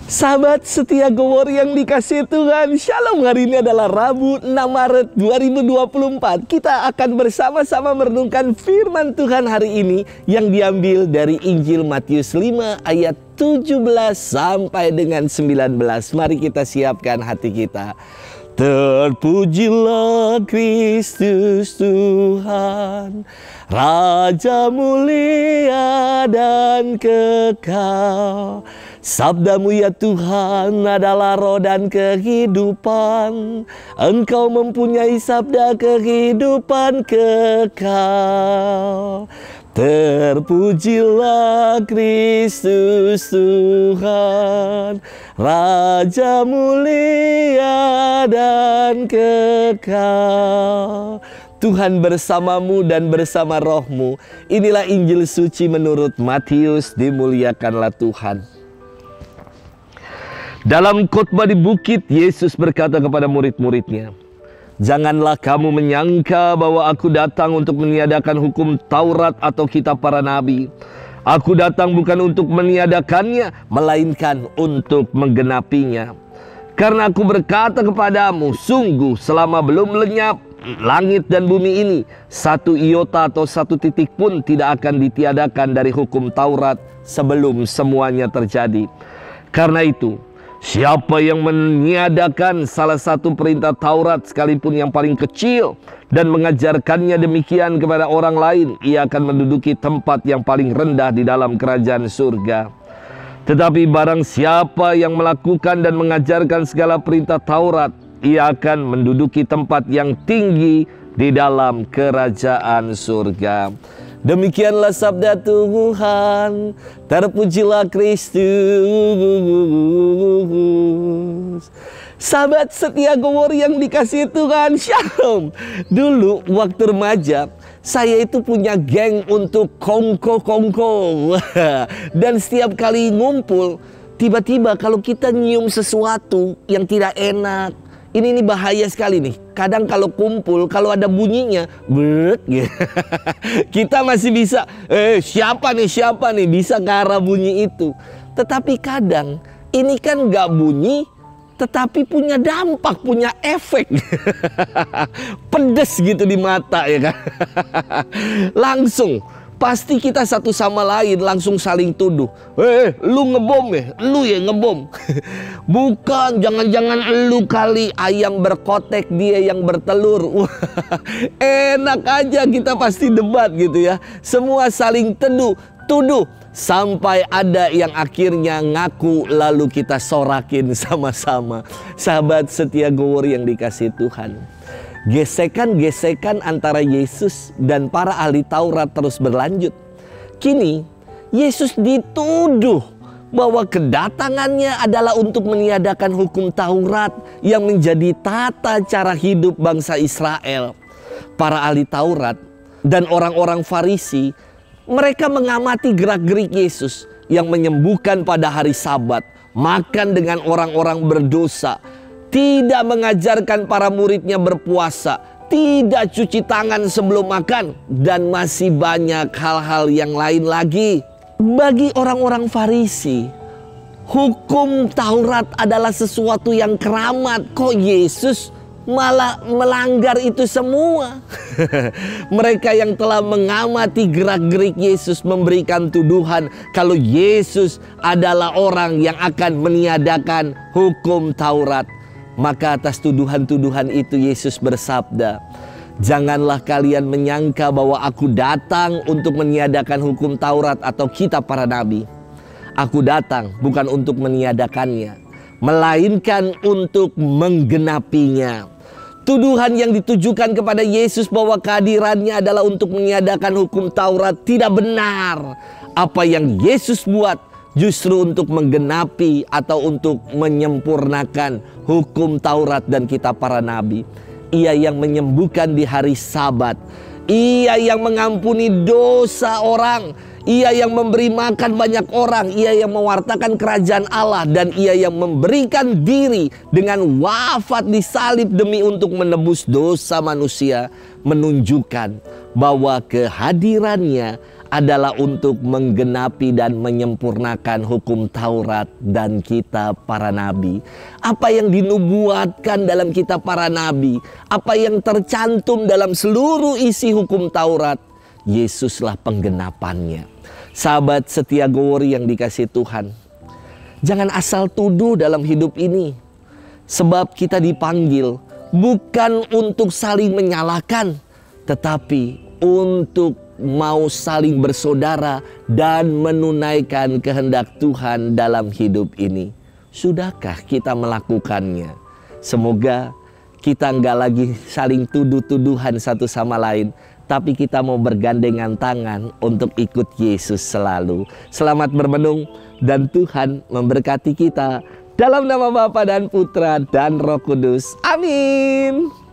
Sahabat setia Gowor yang dikasihi Tuhan, Shalom. Hari ini adalah Rabu 6 Maret 2024. Kita akan bersama-sama merenungkan firman Tuhan hari ini yang diambil dari Injil Matius 5 ayat 17 sampai dengan 19. Mari kita siapkan hati kita. Terpujilah Kristus Tuhan, Raja mulia dan kekal. Sabdamu ya Tuhan adalah roh dan kehidupan. Engkau mempunyai sabda kehidupan kekal. Terpujilah Kristus Tuhan, Raja mulia dan kekal. Tuhan bersamamu dan bersama rohmu. Inilah Injil suci menurut Matius. Dimuliakanlah Tuhan. Dalam khotbah di bukit, Yesus berkata kepada murid-muridnya, "Janganlah kamu menyangka bahwa aku datang untuk meniadakan hukum Taurat atau kitab para nabi. Aku datang bukan untuk meniadakannya, melainkan untuk menggenapinya. Karena aku berkata kepadamu, sungguh selama belum lenyap langit dan bumi ini, satu iota atau satu titik pun tidak akan ditiadakan dari hukum Taurat sebelum semuanya terjadi. Karena itu, siapa yang meniadakan salah satu perintah Taurat sekalipun yang paling kecil dan mengajarkannya demikian kepada orang lain, ia akan menduduki tempat yang paling rendah di dalam kerajaan surga. Tetapi barang siapa yang melakukan dan mengajarkan segala perintah Taurat, ia akan menduduki tempat yang tinggi di dalam kerajaan surga." Demikianlah sabda Tuhan. Terpujilah Kristus. Sahabat setia Gowor yang dikasihi Tuhan, Shalom. Dulu waktu remaja, saya itu punya geng untuk kongko-kongko. Dan setiap kali ngumpul, tiba-tiba kalau kita nyium sesuatu yang tidak enak, ini bahaya sekali nih. Kadang kalau kumpul, kalau ada bunyinya, kita masih bisa, siapa nih bisa ke arah bunyi itu. Tetapi kadang ini kan gak bunyi, tetapi punya dampak, punya efek. Pedes gitu di mata ya kan. Langsung pasti kita satu sama lain langsung saling tuduh. Lu ngebom ya? Lu ya ngebom. Bukan, jangan-jangan lu kali, ayam berkotek dia yang bertelur. Enak aja kita pasti debat gitu ya. Semua saling tuduh. Sampai ada yang akhirnya ngaku lalu kita sorakin sama-sama. Sahabat setia Gowor yang dikasihi Tuhan, gesekan-gesekan antara Yesus dan para ahli Taurat terus berlanjut. Kini Yesus dituduh bahwa kedatangannya adalah untuk meniadakan hukum Taurat yang menjadi tata cara hidup bangsa Israel. Para ahli Taurat dan orang-orang Farisi, mereka mengamati gerak-gerik Yesus yang menyembuhkan pada hari Sabat, makan dengan orang-orang berdosa, tidak mengajarkan para muridnya berpuasa, tidak cuci tangan sebelum makan, dan masih banyak hal-hal yang lain lagi. Bagi orang-orang Farisi, hukum Taurat adalah sesuatu yang keramat. Kok Yesus malah melanggar itu semua? Mereka yang telah mengamati gerak-gerik Yesus memberikan tuduhan kalau Yesus adalah orang yang akan meniadakan hukum Taurat. Maka atas tuduhan-tuduhan itu Yesus bersabda, "Janganlah kalian menyangka bahwa aku datang untuk meniadakan hukum Taurat atau kitab para nabi. Aku datang bukan untuk meniadakannya, melainkan untuk menggenapinya." Tuduhan yang ditujukan kepada Yesus bahwa kehadirannya adalah untuk meniadakan hukum Taurat tidak benar. Apa yang Yesus buat justru untuk menggenapi atau untuk menyempurnakan hukum Taurat dan kitab para nabi. Ia yang menyembuhkan di hari Sabat. Ia yang mengampuni dosa orang. Ia yang memberi makan banyak orang. Ia yang mewartakan kerajaan Allah. Dan ia yang memberikan diri dengan wafat di salib demi untuk menebus dosa manusia. Menunjukkan bahwa kehadirannya adalah untuk menggenapi dan menyempurnakan hukum Taurat dan kitab para nabi. Apa yang dinubuatkan dalam kitab para nabi, apa yang tercantum dalam seluruh isi hukum Taurat, Yesuslah penggenapannya. Sahabat setia Gowori yang dikasihi Tuhan, jangan asal tuduh dalam hidup ini. Sebab kita dipanggil bukan untuk saling menyalahkan, tetapi untuk mau saling bersaudara dan menunaikan kehendak Tuhan dalam hidup ini. Sudahkah kita melakukannya? Semoga kita enggak lagi saling tuduh-tuduhan satu sama lain, tapi kita mau bergandengan tangan untuk ikut Yesus selalu. Selamat bermenung dan Tuhan memberkati kita. Dalam nama Bapa dan Putra dan Roh Kudus. Amin.